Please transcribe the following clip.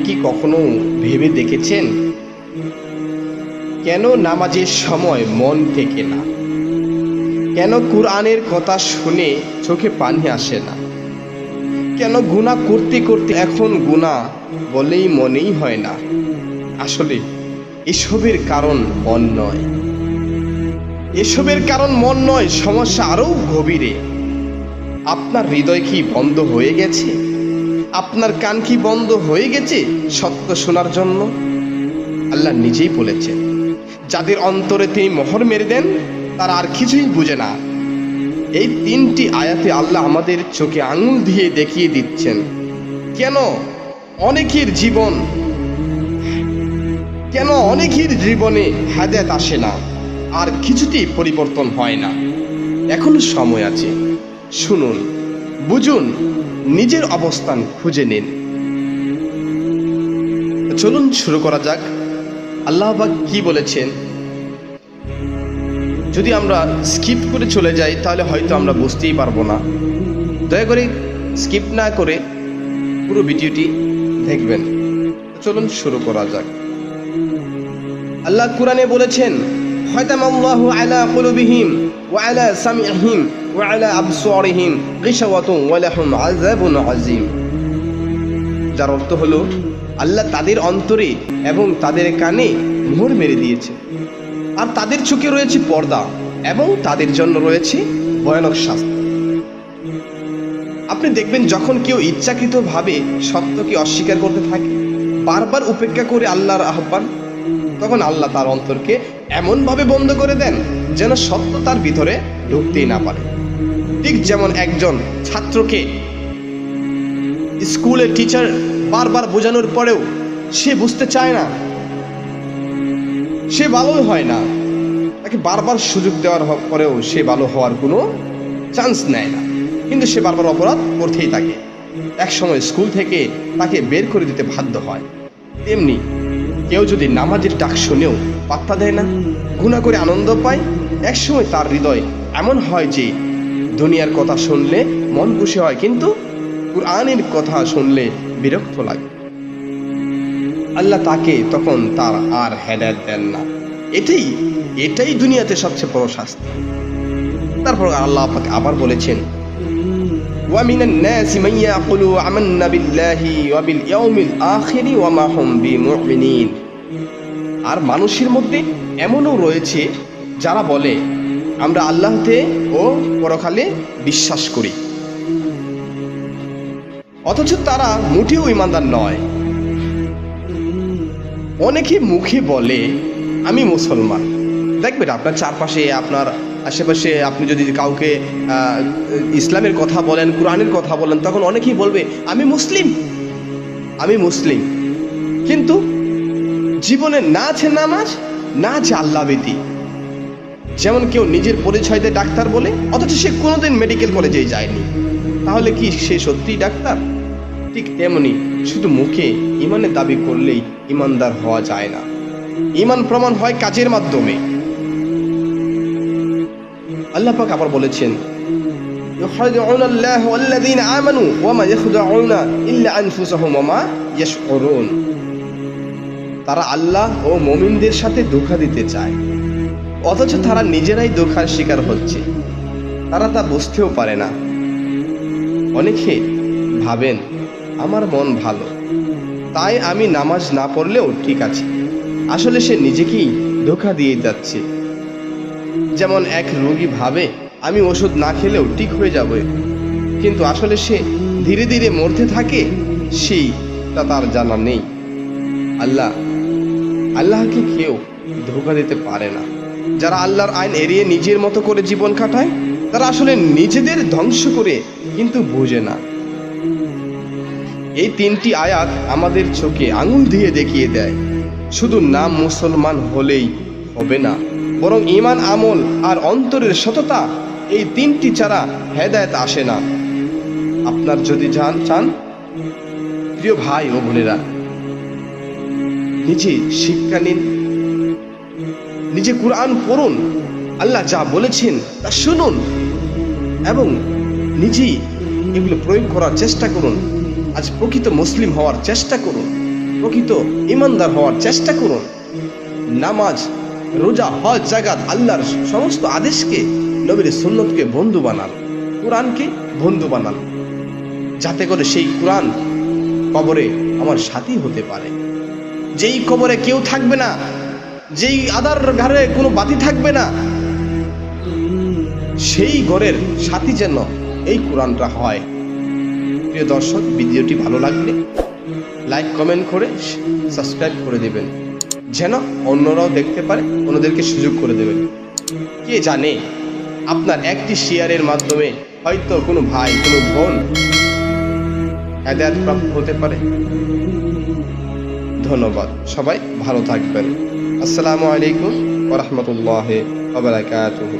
কি কখনো ভেবে দেখেছেন কেন নামাজের সময় মন টেকে না? কেন কুরআনের কথা শুনে চোখে পানি আসে না? কেন গুনাহ করতে করতে এখন গুনাহ বলেই মনেই হয় না? আসলে এসবের কারণ মন নয়। এসবের কারণ মন নয়, সমস্যা আরও গভীরে। আপনার হৃদয় কি বন্ধ হয়ে গেছে? আপনার কান কি বন্ধ হয়ে গেছে সত্য শোনার জন্য? আল্লাহ নিজেই বলেছেন, যাদের অন্তরে তিনি মোহর মেরে দেন তারা আর কিছুই বুঝে না। এই তিনটি আয়াতে আল্লাহ আমাদের চোখে আঙুল দিয়ে দেখিয়ে দিচ্ছেন কেন অনেকের জীবনে হেদায়েত আসে না, আর কিছুতেই পরিবর্তন হয় না। এখনো সময় আছে, শুনুন, বুঝুন, নিজের অবস্থান খুঁজে নিন। চলুন শুরু করা যাক। আল্লাহ পাক কি বলেছেন? যদি আমরা স্কিপ করে চলে যাই তাহলে হয়তো আমরা বুঝতেই পারবো না। দয়া করে স্কিপ না করে পুরো ভিডিওটি দেখবেন। চলুন শুরু করা যাক। আল্লাহ কুরআনে বলেছেন, খাতামাল্লাহু আলা কুলুবিহিম ওয়া আলা সামিইহিম ওয়া আলা আবসারিহিম গিশাওয়াতুন ওয়া লাহুম আযাবুন আযীম। যার অর্থ হলো আল্লাহ তাদের অন্তরে এবং তাদের কানে মোহর মেরে দিয়েছে, আর তাদের চোখে রয়েছে পর্দা এবং তাদের জন্য রয়েছে ভয়ানক শাস্তি। আপনি দেখবেন যখন কেউ ইচ্ছাকৃতভাবে সত্যকে অস্বীকার করতে থাকে, বারবার উপেক্ষা করে আল্লাহর আহ্বান, তখন আল্লাহ তার অন্তরকে এমনভাবে বন্ধ করে দেন যেন সত্য তার ভিতরে ঢুকতেই না পারে। ঠিক যেমন একজন ছাত্রকে স্কুলের টিচার বারবার বোঝানোর পরেও সে বুঝতে চায় না, সে ভালোই হয় না, তাকে বারবার সুযোগ দেওয়ার পরেও সে ভালো হওয়ার কোনো চান্স নেয় না, কিন্তু সে বারবার অপরাধ করতেই থাকে। একসময় স্কুল থেকে তাকে বের করে দিতে বাধ্য হয়। তেমনি কেউ যদি নামাজের ডাক শুনেও পাত্তা দেয় না, গুনাহ করে আনন্দ পায়, একসময় তার হৃদয় এমন হয় যে দুনিয়ার কথা শুনলে মন খুশি হয়, কিন্তু কুরআনের কথা শুনলে বিরক্ত লাগে। আল্লাহ তাকে তখন তার আর হেদায়েত দেন না। এটাই দুনিয়াতে সবচেয়ে বড় শাস্তি। তারপর আল্লাহ পাক আবার বলেছেন, ওয়া মিনান নাসি মান ইয়াকুলু আমান্না বিল্লাহি ওয়া বিল ইয়াউমিল আখিরি ওয়া মা হুম বিমুমিনিন। আর মানুষের মধ্যে এমনও রয়েছে যারা বলে আমরা আল্লাহতে ও পরকালে বিশ্বাস করি, অথচ তারা মোটেও ঈমানদার নয়। অনেকে মুখে বলে আমি মুসলমান। দেখবেন আপনার চারপাশে, আপনার আশেপাশে আপনি যদি কাউকে ইসলামের কথা বলেন, কুরআনের কথা বলেন, তখন অনেকেই বলবে আমি মুসলিম, কিন্তু জীবনে না আছে নামাজ, না আছে আল্লাহ ভীতি। যেমন কেউ নিজের পরিচয়তে ডাক্তার বলে, অথচ সে কোনোদিন মেডিকেল কলেজেই যায়নি, তাহলে কি সে সত্যিই ডাক্তার? ঠিক তেমনি শুধু মুখে ঈমানের দাবি করলেই ঈমানদার হওয়া যায় না। ঈমান প্রমাণ হয় কাজের মাধ্যমে। আল্লাহ পাক আবার বলেছেন, ইউখাদিউনা আল্লাহ ওয়াল্লাযীনা আমানু ওয়া মা ইয়াখদাউনা ইল্লা আনফুসাহুম ওয়া মা ইয়াশউরুন। তারা আল্লাহ ও মুমিনদের সাথে ধোঁকা দিতে চায়, অথচ তারা নিজেরাই ধোঁকার শিকার হচ্ছে, তারা তা বুঝতেও পারে না। অনেকে ভাবেন আমার মন ভালো, তাই আমি নামাজ না পড়লেও ঠিক আছে। আসলে সে নিজেকেই ধোঁকা দিয়ে যাচ্ছে। যেমন এক রোগী ভাবে আমি ওষুধ না খেলেও ঠিক হয়ে যাবে, কিন্তু আসলে সে ধীরে ধীরে মরতে থাকে, সেইটা তার জানা নেই। আল্লাহকে কেউ ধোঁকা দিতে পারে না। যারা আল্লাহর আইন এড়িয়ে নিজের মতো করে জীবন কাটায়, তারা আসলে নিজেদের ধ্বংস করে কিন্তু বোঝে না। এই তিনটি আয়াত আমাদের চোখে আঙুল দিয়ে দেখিয়ে দেয়, শুধু নাম মুসলমান হলেই হবে না, বরং ঈমান, আমল আর অন্তরের সততা, এই তিনটি ছাড়া হেদায়েত আসে না। আপনার যদি চান, প্রিয় ভাই ও বোনেরা, নিজে শিক্ষা নিন, নিজে কুরআন পড়ুন, আল্লাহ যা বলেছেন তা শুনুন এবং নিজেই এগুলো প্রয়োগ করার চেষ্টা করুন। আজ প্রকৃত মুসলিম হওয়ার চেষ্টা করুন। প্রকৃত ইমানদার হওয়ার চেষ্টা করুন। নামাজ, রোজা, হজ, যাকাত, আল্লাহর সমস্ত আদেশকে, নবীর সুন্নতকে বন্ধু বানান, কোরআনকে বন্ধু বানান, যাতে করে সেই কোরআন কবরে আমার সাথী হতে পারে। যেই কবরে কেউ থাকবে না, যেই আধার ঘরে কোনো বাতি থাকবে না, সেই ঘরের সাথী যেন এই কোরআনটা হয়। প্রিয় দর্শক, ভিডিওটি ভালো লাগলে লাইক, কমেন্ট করে সাবস্ক্রাইব করে দেবেন, যেন অন্যরাও দেখতে পারে, অন্যদেরকে সুযোগ করে দেবেন। কে জানে, আপনার একটি শেয়ারের মাধ্যমে হয়তো কোনো ভাই, কোনো বোন হেদায়েত প্রাপ্ত হতে পারে। ধন্যবাদ, সবাই ভালো থাকবেন। আসসালামু আলাইকুম ওয়া রাহমাতুল্লাহি ওয়া বারাকাতুহু।